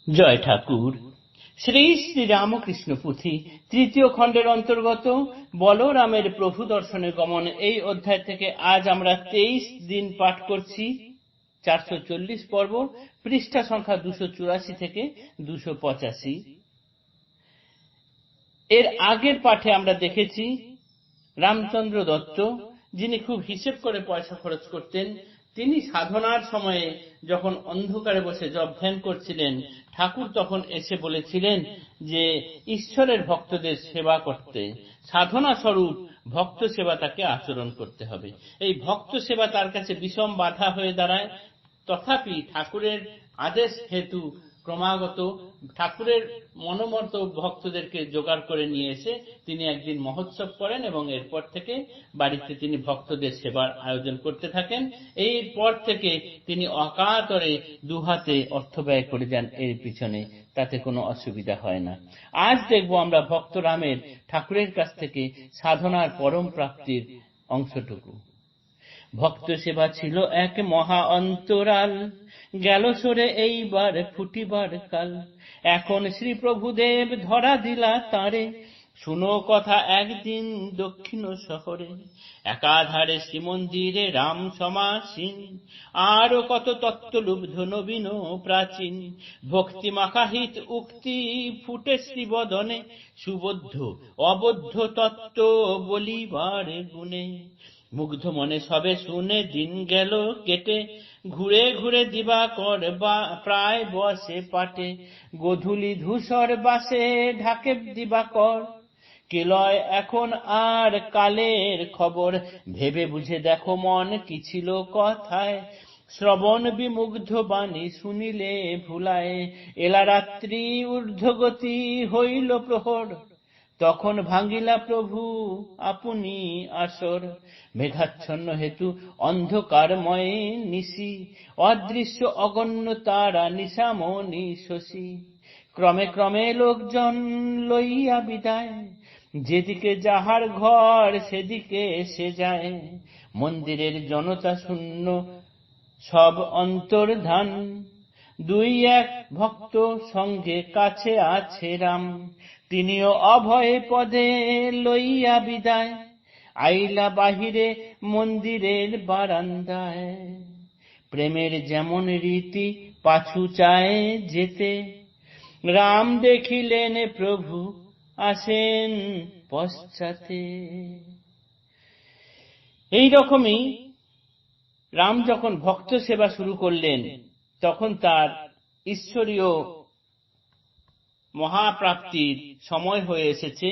জয় ঠাকুর। শ্রী শ্রী রামকৃষ্ণ পুঁথি তৃতীয় খণ্ডের অন্তর্গত বলরামের প্রভু দর্শনে গমন এই অধ্যায় থেকে আজ আমরা 23 দিন পাঠ করছি। 440 পর্ব, পৃষ্ঠা সংখ্যা 284 থেকে 285। এর আগের পাঠে আমরা দেখেছি রামচন্দ্র দত্ত, যিনি খুব হিসেব করে পয়সা খরচ করতেন, তিনি সাধনার সময়ে যখন অন্ধকারে বসে জপ ধ্যান করছিলেন, ঠাকুর তখন এসে বলেছিলেন যে ঈশ্বরের ভক্তদের সেবা করতে সাধনা স্বরূপ ভক্ত সেবা তাকে আচরণ করতে হবে। এই ভক্ত সেবা তার কাছে বিষম বাধা হয়ে দাঁড়ায়। তথাপি ঠাকুরের আদেশ হেতু ক্রমাগত ঠাকুরের মনোমত ভক্তদেরকে জোগাড় করে নিয়ে এসে তিনি একদিন মহোৎসব করেন এবং এরপর থেকে বাড়িতে তিনি ভক্তদের সেবার আয়োজন করতে থাকেন। এরপর থেকে তিনি অকাতরে দুহাতে অর্থ ব্যয় করে যান এর পিছনে, তাতে কোনো অসুবিধা হয় না। আজ দেখব আমরা ভক্ত রামের ঠাকুরের কাছ থেকে সাধনার পরম প্রাপ্তির অংশটুকু। ভক্ত সেবা ছিল এক মহা অন্তরাল, গেল সরে এইবার ফুটিবার কাল। এখন শ্রী প্রভুদেব ধরা দিলা তারে, শুনো কথা একদিন দক্ষিণ শহরে। একাধারে শ্রীমন্দিরে রাম সমাসীন, আরো কত তত্ত্বলুব্ধ নবীন প্রাচীন। ভক্তি মাখাহিত উক্তি ফুটে শ্রীবদনে, সুবদ্ধ অবদ্ধ তত্ত্ব বলিবার গুণে। মুগ্ধ মনে সবে শুনে দিন গেল কেটে, ঘুরে ঘুরে দিবাকর প্রায় বসে পাটে। গোধূলি ধূসর বাসে ঢাকে দিবাকর, কেলয় এখন আর কালের খবর। ভেবে বুঝে দেখো মন কি ছিল কথায়, শ্রবণ বিমুগ্ধ বাণী শুনিলে ভুলায়। এলা রাত্রি ঊর্ধ্বগতি হইল প্রহর, তখন ভাঙ্গিলা প্রভু আপনি আসর। মেঘাচ্ছন্ন হেতু অন্ধকারময় নিশি, অদৃশ্য অগণ্য তারা নিশামণি শশী। ক্রমে ক্রমে লোকজন লইয়া বিদায়, যেদিকে যাহার ঘর সেদিকে সে যায়। মন্দিরের জনতা শূন্য সব অন্তর্ধান, দুই এক ভক্ত সঙ্গে কাছে আছে রাম। তিনিও অভয় পদে লইয়া বিদায়, আইলা বাহিরে মন্দিরের বারান্দায়। প্রেমের যেমন রীতি পাছু চায় যেতে, রাম দেখিলেন প্রভু আসেন পশ্চাতে। এই রকমই রাম যখন ভক্ত সেবা শুরু করলেন, তখন তার ঈশ্বরীয় মহাপ্রাপ্তির সময় হয়ে এসেছে।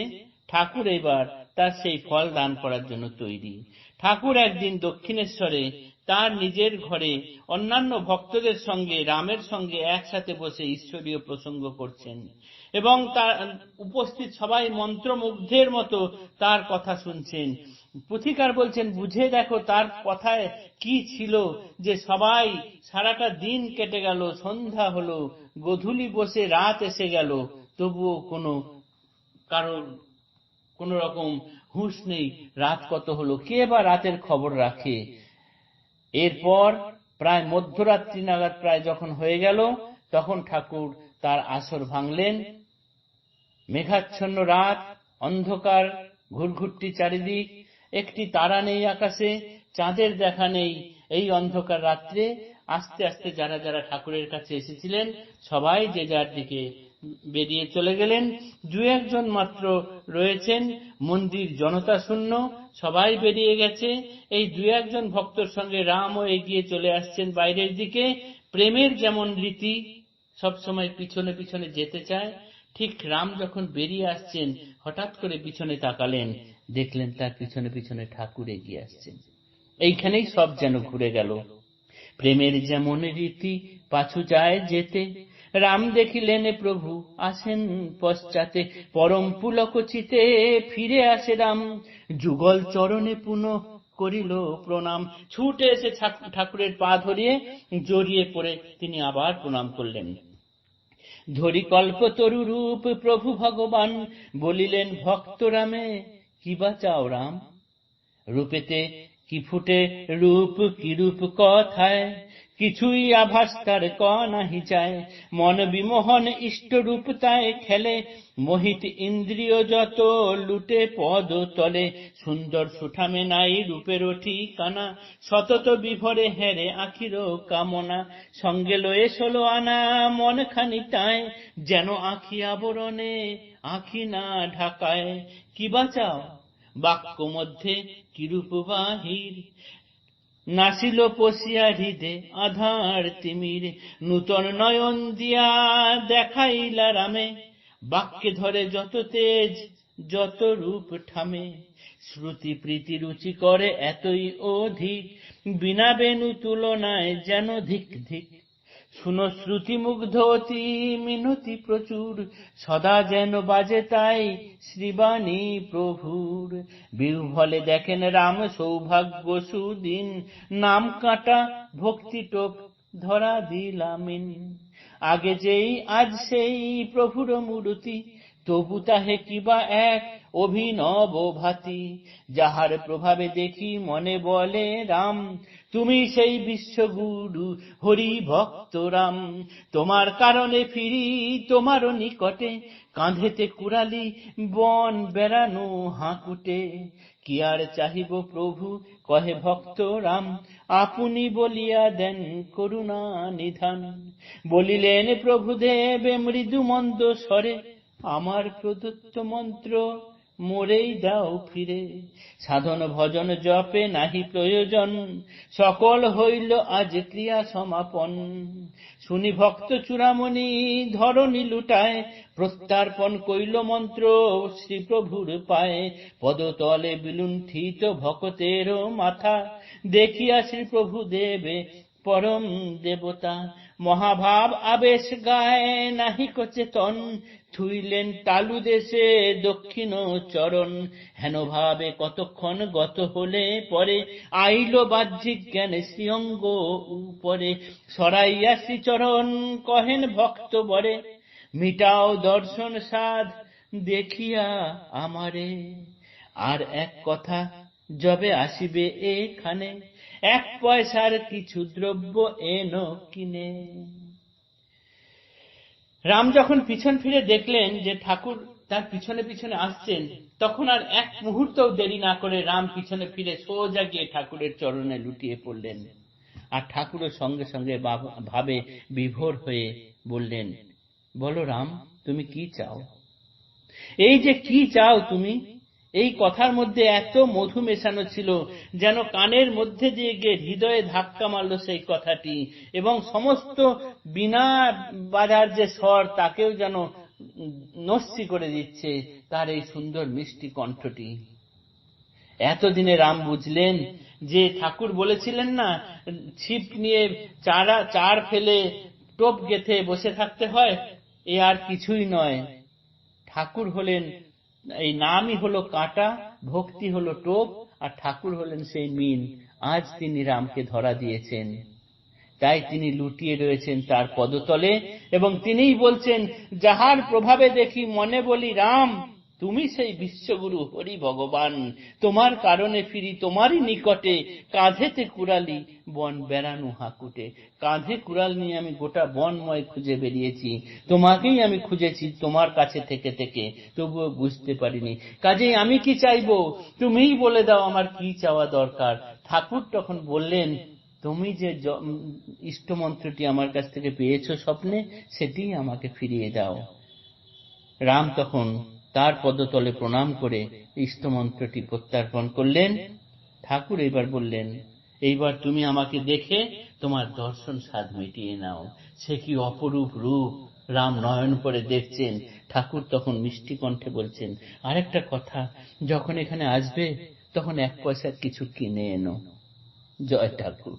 ঠাকুর এবার তার সেই ফল দান করার জন্য তৈরি। ঠাকুর একদিন দক্ষিণেশ্বরে তার নিজের ঘরে অন্যান্য ভক্তদের সঙ্গে রামের সঙ্গে একসাথে বসে ঈশ্বরীয় প্রসঙ্গ করছেন এবং তার উপস্থিত সবাই মন্ত্রমুগ্ধের মতো তার কথা শুনছেন। পুথিকার বলছেন, বুঝে দেখো তার কথায় কি ছিল যে সবাই সারাটা দিন কেটে গেল, সন্ধ্যা হলো, গোধূলি বসে রাত এসে গেল, তবুও কারোর কোন রকম হুঁশ নেই রাত কত হলো, কে বা রাতের খবর রাখে। এরপর প্রায় মধ্যরাত্রি নাগাদ প্রায় যখন হয়ে গেল, তখন ঠাকুর তার আসর ভাঙলেন। মেঘাচ্ছন্ন রাত, অন্ধকার ঘুরঘুরটি চারিদিক, একটি তারা নেই আকাশে, চাঁদের দেখা নেই। এই অন্ধকার রাত্রে আস্তে আস্তে যারা যারা ঠাকুরের কাছে এসেছিলেন সবাই যে যার দিকে বেরিয়ে চলে গেলেন। দু একজন মাত্র রয়েছেন, মন্দির জনতা শূন্য, সবাই বেরিয়ে গেছে। এই দু একজন ভক্তর সঙ্গে রামও এগিয়ে চলে আসছেন বাইরের দিকে। প্রেমের যেমন রীতি সবসময় পিছনে পিছনে যেতে চায়, ঠিক রাম যখন বেরিয়ে আসছেন হঠাৎ করে পিছনে তাকালেন, দেখলেন তার পিছনে পিছনে ঠাকুর এগিয়ে আসছেন। এইখানেই সব যেন ঘুরে গেল। প্রেমের যেমন রীতি পাছু যায় যেতে, রাম দেখিলেন প্রভু আসেন পশ্চাতে। পরম পুলক চিতে ফিরে আসে রাম, যুগল চরণে পুনঃ করিল প্রণাম। ছুটে এসে ঠাকুরের পা ধরিয়ে জড়িয়ে পড়ে তিনি আবার প্রণাম করলেন। ধরি কল্পতরু রূপ প্রভু ভগবান, বলিলেন ভক্ত রামে কি বা চাও রাম। রূপেতে কি ফুটে রূপ কি রূপ কথায়, কিছুই আভাস তার ক নাহি যায়। মন বিমোহন ইষ্ট রূপ তাই খেলে, মোহিত ইন্দ্রিয় যত লুটে পদ তলে। সুন্দর সুঠামে নাই রূপের ঠিকানা, সতত বিভরে হেরে আখির কামনা। সঙ্গে লয়ে 16 আনা মন খানি তাই, যেন আখি আবরণে আখি না ঢাকায়। কি বাঁচাও বাক্য মধ্যে কিরূপ বাহির, নাসিল পশিয়া হৃদে আধার তিমির। নূতন নয়ন দিয়া দেখাইলা রামে, বাক্যে ধরে যত তেজ যত রূপ ঠামে। শ্রুতি প্রীতি রুচি করে এতই অধিক, বিনা বেণু তুলনায় যেন ধিক ধিক। শুনো শ্রুতি মুগ্ধ অতি মিনতি প্রচুর, সদা যেন বাজে তাই শ্রীবাণী প্রভুর। বিহ্বলে দেখেন রাম সৌভাগ্য সুদিন, নাম কাটা ভক্তি টোপ ধরা দিলামিন। আগে যেই আজ সেই প্রভুর মূর্তি, তবু তাহে কিবা এক অভিনব ভাতি। যাহার প্রভাবে দেখি মনে বলে রাম, তুমি সেই বিশ্বগুরু হরি ভক্ত রাম। তোমার কারণে ফিরি তোমারও নিকটে, কাঁধেতে কুড়ালি বন বেড়ানো হাঁকুটে। কি আর চাহিব প্রভু কহে ভক্ত রাম, আপনি বলিয়া দেন করুণা নিধান। বলিলেন প্রভুদেব মৃদু মন্দ স্বরে, আমার প্রদত্ত মন্ত্র মোরেই দাও ফিরে। সাধন ভজন জপে নাহি প্রয়োজন, সকল হইল আজ ক্রিয়া সমাপন। শুনি ভক্ত চূড়ামণি ধরণী লুটায়, প্রত্যার্পণ কইল মন্ত্র শ্রীপ্রভুর পায়। পদতলে বিলুণ্ঠিত ভক্তের মাথা, দেখিয়া শ্রীপ্রভু দেবে পরম দেবতা। মহাভাব আবেশ গায় নাহিক চেতন, থুইলেন তালু দেশে দক্ষিণ চরণ। হেন ভাবে কতক্ষণ গত হলে পরে, আইল বাহ্যিক জ্ঞানে শ্রীঅঙ্গ উপরে। সরাইয়া শ্রীচরণ কহেন ভক্ত বরে, মিটাও দর্শন সাধ দেখিয়া আমারে। আর এক কথা যবে আসিবে এখানে, 1 পয়সার কিছু দ্রব্য এনো কিনে। রাম যখন পিছন ফিরে দেখলেন যে ঠাকুর তার পিছনে পিছনে আসছেন, তখন আর এক মুহূর্তও দেরি না করে রাম পিছনে ফিরে সোজা গিয়ে ঠাকুরের চরণে লুটিয়ে পড়লেন। আর ঠাকুরের সঙ্গে সঙ্গে ভাবে বিভোর হয়ে বললেন, বলো রাম, তুমি কি চাও? এই যে কি চাও তুমি, এই কথার মধ্যে এত মধু মেশানো ছিল, যেন কানের মধ্যে দিয়ে গিয়ে হৃদয়ে ধাক্কা মারল সেই কথাটি, এবং সমস্ত বিনা বাজার যে স্বর তাকেও যেন নস্যি করে দিচ্ছে তার এই সুন্দর মিষ্টি কণ্ঠটি। এতদিনে রাম বুঝলেন যে ঠাকুর বলেছিলেন না, ছিপ নিয়ে চার ফেলে টোপ গেথে বসে থাকতে হয়, এ আর কিছুই নয়। ঠাকুর হলেন, এই নামই হলো কাঁটা, ভক্তি হলো টোপ, আর ঠাকুর হলেন সেই মিন। আজ তিনি রামকে ধরা দিয়েছেন, তাই তিনি লুটিয়ে রয়েছেন তার পদতলে, এবং তিনিই বলছেন, যাহার প্রভাবে দেখি মনে বলি রাম, তুমি সেই বিশ্বগুরু হরি ভগবান। তোমার কারণে ফিরি তোমারই নিকটে, কাঁধেতে কুড়ালি বন বেড়ানো হাঁকুটে। কাঁধে কুড়াল নিয়ে আমি গোটা বনময় খুঁজে বেরিয়েছি, তোমাকেই আমি খুঁজেছি তোমার কাছে থেকে থেকে, তবুও বুঝতে পারিনি। কাজেই আমি কি চাইবো তুমিই বলে দাও আমার কি চাওয়া দরকার। ঠাকুর তখন বললেন, তুমি যে ইষ্টমন্ত্রটি আমার কাছ থেকে পেয়েছো স্বপ্নে, সেটিই আমাকে ফিরিয়ে দাও। রাম তখন তার পদতলে প্রণাম করে ইষ্টমন্ত্রটি প্রত্যার্পণ করলেন। ঠাকুর এবার বললেন, এইবার তুমি আমাকে দেখে তোমার দর্শন স্বাদ মিটিয়ে নাও। সে কি অপরূপ রূপ রাম নয়ন করে দেখছেন। ঠাকুর তখন মিষ্টি কণ্ঠে বলছেন, আরেকটা কথা, যখন এখানে আসবে তখন 1 পয়সার কিছু কিনে এনো। জয় ঠাকুর।